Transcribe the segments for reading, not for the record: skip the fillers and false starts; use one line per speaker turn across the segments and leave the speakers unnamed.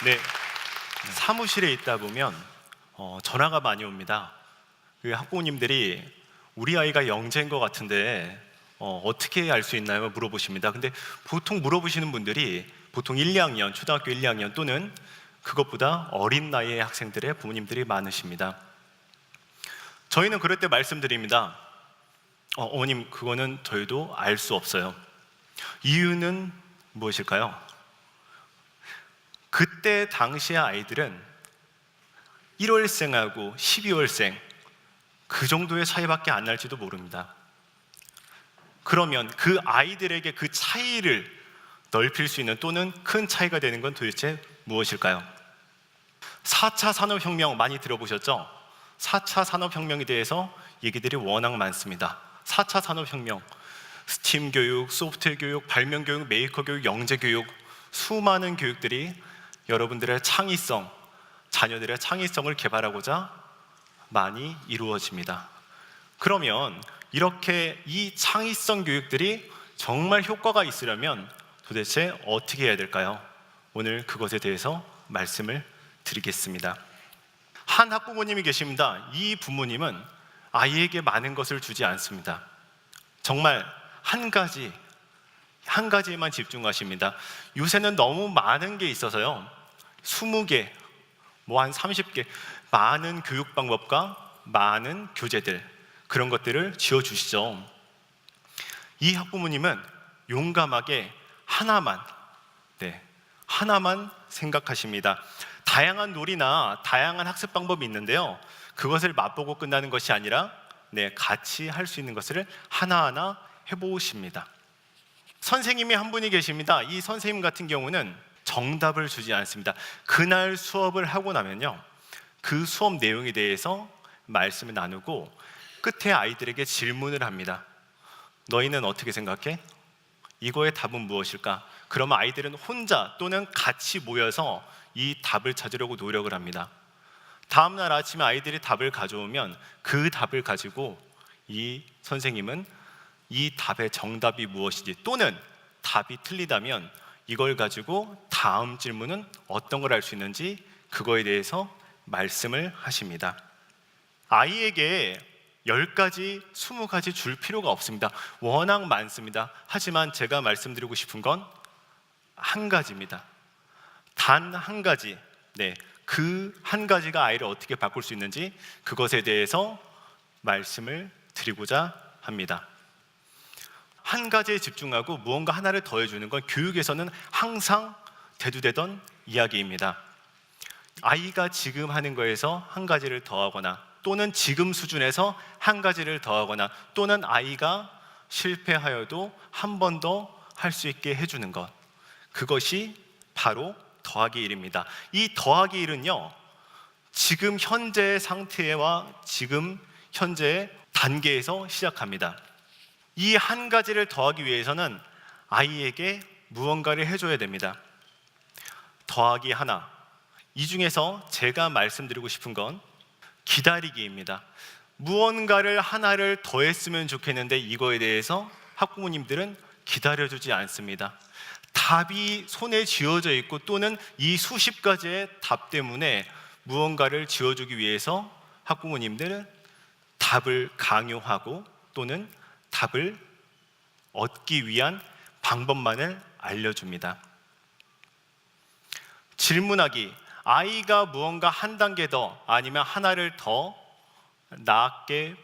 네, 사무실에 있다 보면 전화가 많이 옵니다. 그 학부모님들이 우리 아이가 영재인 것 같은데 어떻게 알 수 있나요? 물어보십니다. 근데 보통 물어보시는 분들이 보통 1, 2학년, 초등학교 1, 2학년 또는 그것보다 어린 나이의 학생들의 부모님들이 많으십니다. 저희는 그럴 때 말씀드립니다. 어머님, 그거는 저희도 알 수 없어요. 이유는 무엇일까요? 그때 당시의 아이들은 1월생하고 12월생 그 정도의 차이밖에 안 날지도 모릅니다. 그러면 그 아이들에게 그 차이를 넓힐 수 있는 또는 큰 차이가 되는 건 도대체 무엇일까요? 4차 산업혁명 많이 들어보셨죠? 4차 산업혁명에 대해서 얘기들이 워낙 많습니다. 4차 산업혁명, 스팀 교육, 소프트웨어 교육, 발명 교육, 메이커 교육, 영재 교육, 수많은 교육들이 여러분들의 창의성, 자녀들의 창의성을 개발하고자 많이 이루어집니다. 그러면 이렇게 이 창의성 교육들이 정말 효과가 있으려면 도대체 어떻게 해야 될까요? 오늘 그것에 대해서 말씀을 드리겠습니다. 한 학부모님이 계십니다. 이 부모님은 아이에게 많은 것을 주지 않습니다. 정말 한 가지에만 집중하십니다. 요새는 너무 많은 게 있어서요, 20개, 한 30개 많은 교육 방법과 많은 교재들, 그런 것들을 지어주시죠. 이 학부모님은 용감하게 하나만 생각하십니다. 다양한 놀이나 다양한 학습 방법이 있는데요, 그것을 맛보고 끝나는 것이 아니라 같이 할 수 있는 것을 하나하나 해보십니다. 선생님이 한 분이 계십니다. 이 선생님 같은 경우는 정답을 주지 않습니다. 그날 수업을 하고 나면요, 그 수업 내용에 대해서 말씀을 나누고 끝에 아이들에게 질문을 합니다. 너희는 어떻게 생각해? 이거의 답은 무엇일까? 그러면 아이들은 혼자 또는 같이 모여서 이 답을 찾으려고 노력을 합니다. 다음날 아침에 아이들이 답을 가져오면 그 답을 가지고 이 선생님은 이 답의 정답이 무엇인지 또는 답이 틀리다면 이걸 가지고 다음 질문은 어떤 걸 할 수 있는지 그거에 대해서 말씀을 하십니다. 아이에게 10가지, 20가지 줄 필요가 없습니다. 워낙 많습니다. 하지만 제가 말씀드리고 싶은 건 한 가지입니다. 단 한 가지, 그 한 가지가 아이를 어떻게 바꿀 수 있는지 그것에 대해서 말씀을 드리고자 합니다. 한 가지에 집중하고 무언가 하나를 더해주는 건 교육에서는 항상 대두되던 이야기입니다. 아이가 지금 하는 거에서 한 가지를 더하거나 또는 지금 수준에서 한 가지를 더하거나 또는 아이가 실패하여도 한 번 더 할 수 있게 해주는 것, 그것이 바로 더하기 1입니다. 이 더하기 1은요, 지금 현재의 상태와 지금 현재의 단계에서 시작합니다. 이 한 가지를 더하기 위해서는 아이에게 무언가를 해줘야 됩니다. 더하기 하나, 이 중에서 제가 말씀드리고 싶은 건 기다리기입니다. 무언가를 하나를 더했으면 좋겠는데 이거에 대해서 학부모님들은 기다려주지 않습니다. 답이 손에 쥐어져 있고 또는 이 수십 가지의 답 때문에 무언가를 지어주기 위해서 학부모님들은 답을 강요하고 또는 답을 얻기 위한 방법만을 알려줍니다. 질문하기, 아이가 무언가 한 단계 더 아니면 하나를 더 나게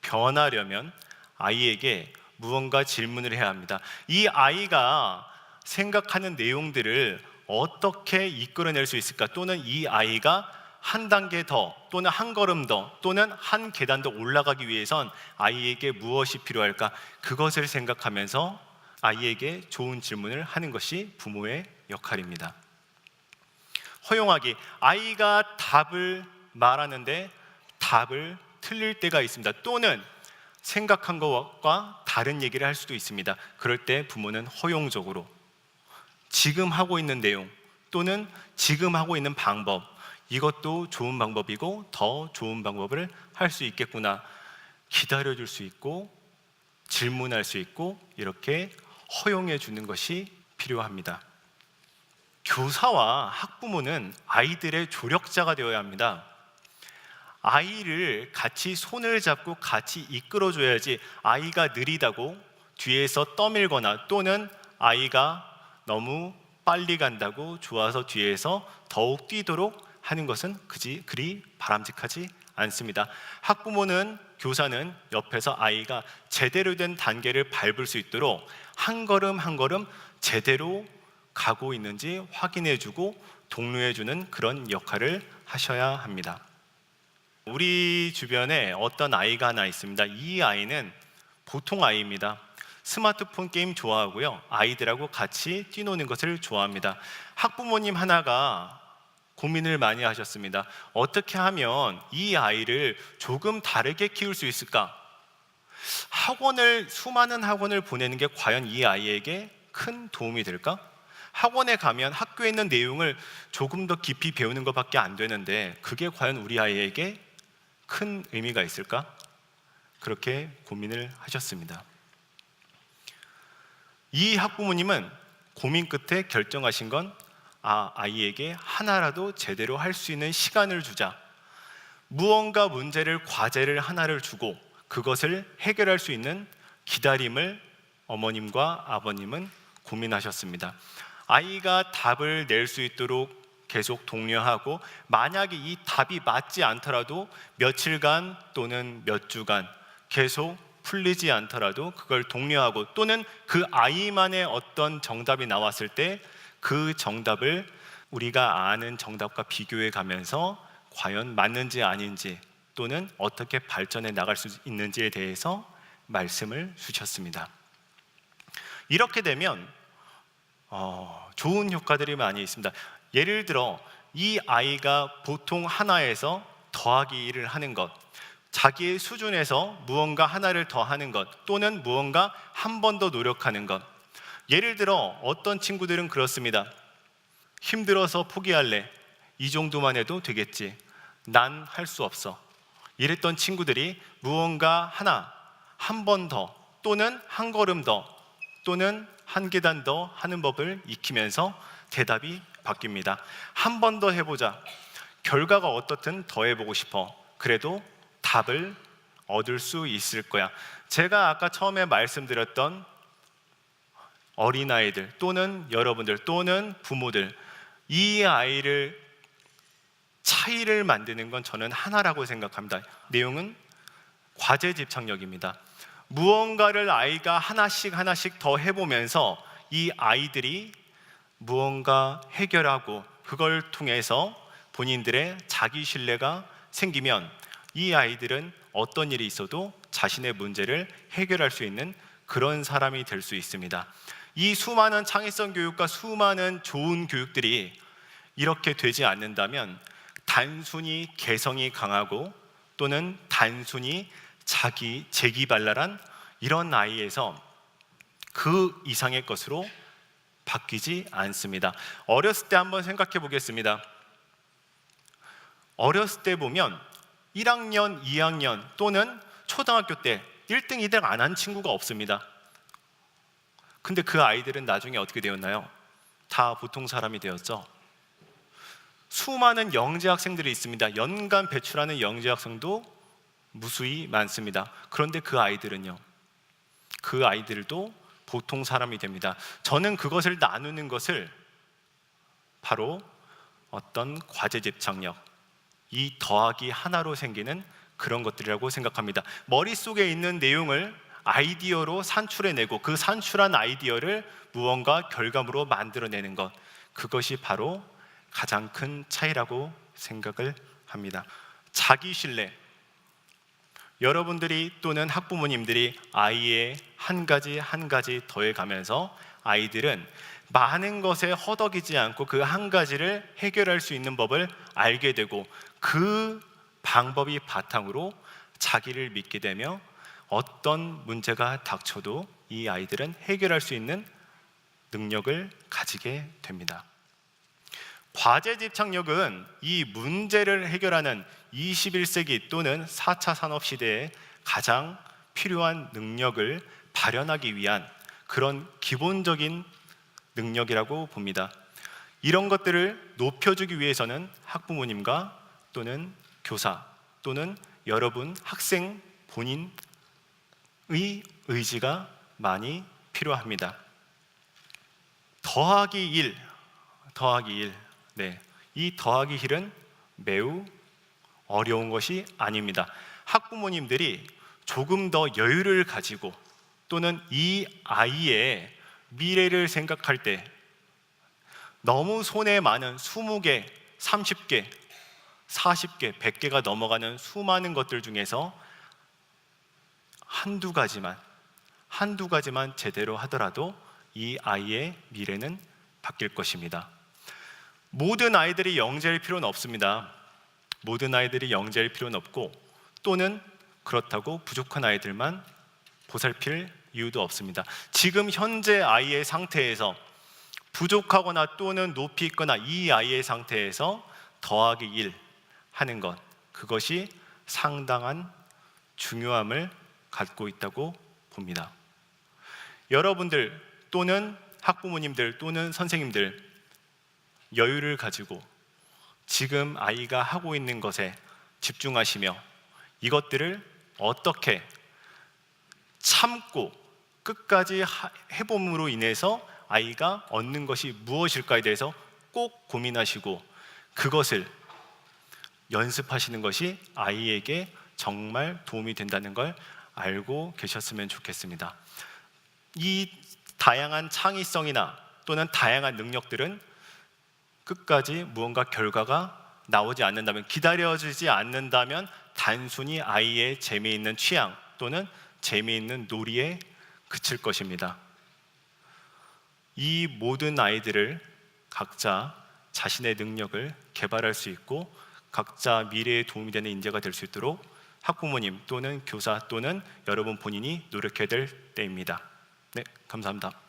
변하려면 아이에게 무언가 질문을 해야 합니다. 이 아이가 생각하는 내용들을 어떻게 이끌어낼 수 있을까? 또는 이 아이가 한 단계 더 또는 한 걸음 더 또는 한 계단 더 올라가기 위해선 아이에게 무엇이 필요할까? 그것을 생각하면서 아이에게 좋은 질문을 하는 것이 부모의 역할입니다. 허용하기, 아이가 답을 말하는데 답을 틀릴 때가 있습니다. 또는 생각한 것과 다른 얘기를 할 수도 있습니다. 그럴 때 부모는 허용적으로 지금 하고 있는 내용 또는 지금 하고 있는 방법, 이것도 좋은 방법이고 더 좋은 방법을 할 수 있겠구나. 기다려줄 수 있고 질문할 수 있고 이렇게 허용해 주는 것이 필요합니다. 교사와 학부모는 아이들의 조력자가 되어야 합니다. 아이를 같이 손을 잡고 같이 이끌어줘야지 아이가 느리다고 뒤에서 떠밀거나 또는 아이가 너무 빨리 간다고 좋아서 뒤에서 더욱 뛰도록 하는 것은 그리 바람직하지 않습니다. 학부모는 교사는 옆에서 아이가 제대로 된 단계를 밟을 수 있도록 한 걸음 한 걸음 제대로 가고 있는지 확인해주고 독려해주는 그런 역할을 하셔야 합니다. 우리 주변에 어떤 아이가 하나 있습니다. 이 아이는 보통 아이입니다. 스마트폰 게임 좋아하고요. 아이들하고 같이 뛰노는 것을 좋아합니다. 학부모님 하나가 고민을 많이 하셨습니다. 어떻게 하면 이 아이를 조금 다르게 키울 수 있을까? 수많은 학원을 보내는 게 과연 이 아이에게 큰 도움이 될까? 학원에 가면 학교에 있는 내용을 조금 더 깊이 배우는 것밖에 안 되는데 그게 과연 우리 아이에게 큰 의미가 있을까? 그렇게 고민을 하셨습니다. 이 학부모님은 고민 끝에 결정하신 건 아이에게 하나라도 제대로 할 수 있는 시간을 주자. 무언가 과제를 하나를 주고 그것을 해결할 수 있는 기다림을 어머님과 아버님은 고민하셨습니다. 아이가 답을 낼 수 있도록 계속 독려하고 만약에 이 답이 맞지 않더라도 며칠간 또는 몇 주간 계속 풀리지 않더라도 그걸 독려하고 또는 그 아이만의 어떤 정답이 나왔을 때 그 정답을 우리가 아는 정답과 비교해 가면서 과연 맞는지 아닌지 또는 어떻게 발전해 나갈 수 있는지에 대해서 말씀을 주셨습니다. 이렇게 되면 좋은 효과들이 많이 있습니다. 예를 들어 이 아이가 보통 하나에서 더하기 1을 하는 것, 자기의 수준에서 무언가 하나를 더 하는 것 또는 무언가 한 번 더 노력하는 것. 예를 들어 어떤 친구들은 그렇습니다. 힘들어서 포기할래. 이 정도만 해도 되겠지. 난 할 수 없어. 이랬던 친구들이 무언가 한 번 더 또는 한 걸음 더 또는 한 계단 더 하는 법을 익히면서 대답이 바뀝니다. 한 번 더 해보자. 결과가 어떻든 더 해보고 싶어. 그래도 답을 얻을 수 있을 거야. 제가 아까 처음에 말씀드렸던 어린아이들 또는 여러분들 또는 부모들, 이 아이를 차이를 만드는 건 저는 하나라고 생각합니다. 내용은 과제 집착력입니다. 무언가를 아이가 하나씩 더 해보면서 이 아이들이 무언가 해결하고 그걸 통해서 본인들의 자기 신뢰가 생기면 이 아이들은 어떤 일이 있어도 자신의 문제를 해결할 수 있는 그런 사람이 될 수 있습니다. 이 수많은 창의성 교육과 수많은 좋은 교육들이 이렇게 되지 않는다면 단순히 개성이 강하고 또는 단순히 재기발랄한 이런 아이에서 그 이상의 것으로 바뀌지 않습니다. 어렸을 때 한번 생각해 보겠습니다. 어렸을 때 보면 1학년, 2학년 또는 초등학교 때 1등, 2등 안 한 친구가 없습니다. 근데 그 아이들은 나중에 어떻게 되었나요? 다 보통 사람이 되었죠. 수많은 영재 학생들이 있습니다. 연간 배출하는 영재 학생도 무수히 많습니다. 그런데 그 아이들은요, 그 아이들도 보통 사람이 됩니다. 저는 그것을 나누는 것을 바로 어떤 과제 집착력, 이 더하기 하나로 생기는 그런 것들이라고 생각합니다. 머릿속에 있는 내용을 아이디어로 산출해내고 그 산출한 아이디어를 무언가 결과물로 만들어내는 것, 그것이 바로 가장 큰 차이라고 생각을 합니다. 자기 신뢰, 여러분들이 또는 학부모님들이 아이의 한 가지 더해가면서 아이들은 많은 것에 허덕이지 않고 그 한 가지를 해결할 수 있는 법을 알게 되고 그 방법이 바탕으로 자기를 믿게 되며 어떤 문제가 닥쳐도 이 아이들은 해결할 수 있는 능력을 가지게 됩니다. 과제 집착력은 이 문제를 해결하는 21세기 또는 4차 산업시대에 가장 필요한 능력을 발현하기 위한 그런 기본적인 능력이라고 봅니다. 이런 것들을 높여주기 위해서는 학부모님과 또는 교사 또는 여러분 학생 본인의 의지가 많이 필요합니다. 더하기 1, 네, 이 더하기 1은 매우 어려운 것이 아닙니다. 학부모님들이 조금 더 여유를 가지고 또는 이 아이의 미래를 생각할 때 너무 손에 많은 20개, 30개, 40개, 100개가 넘어가는 수많은 것들 중에서 한두 가지만 제대로 하더라도 이 아이의 미래는 바뀔 것입니다. 모든 아이들이 영재일 필요는 없습니다. 모든 아이들이 영재일 필요는 없고 또는 그렇다고 부족한 아이들만 보살필 이유도 없습니다. 지금 현재 아이의 상태에서 부족하거나 또는 높이 있거나 이 아이의 상태에서 더하기 1 하는 것, 그것이 상당한 중요함을 갖고 있다고 봅니다. 여러분들 또는 학부모님들 또는 선생님들 여유를 가지고 지금 아이가 하고 있는 것에 집중하시며 이것들을 어떻게 참고 끝까지 해봄으로 인해서 아이가 얻는 것이 무엇일까에 대해서 꼭 고민하시고 그것을 연습하시는 것이 아이에게 정말 도움이 된다는 걸 알고 계셨으면 좋겠습니다. 이 다양한 창의성이나 또는 다양한 능력들은 끝까지 무언가 결과가 나오지 않는다면, 기다려지지 않는다면 단순히 아이의 재미있는 취향 또는 재미있는 놀이에 그칠 것입니다. 이 모든 아이들을 각자 자신의 능력을 개발할 수 있고 각자 미래에 도움이 되는 인재가 될 수 있도록 학부모님 또는 교사 또는 여러분 본인이 노력해야 될 때입니다. 네, 감사합니다.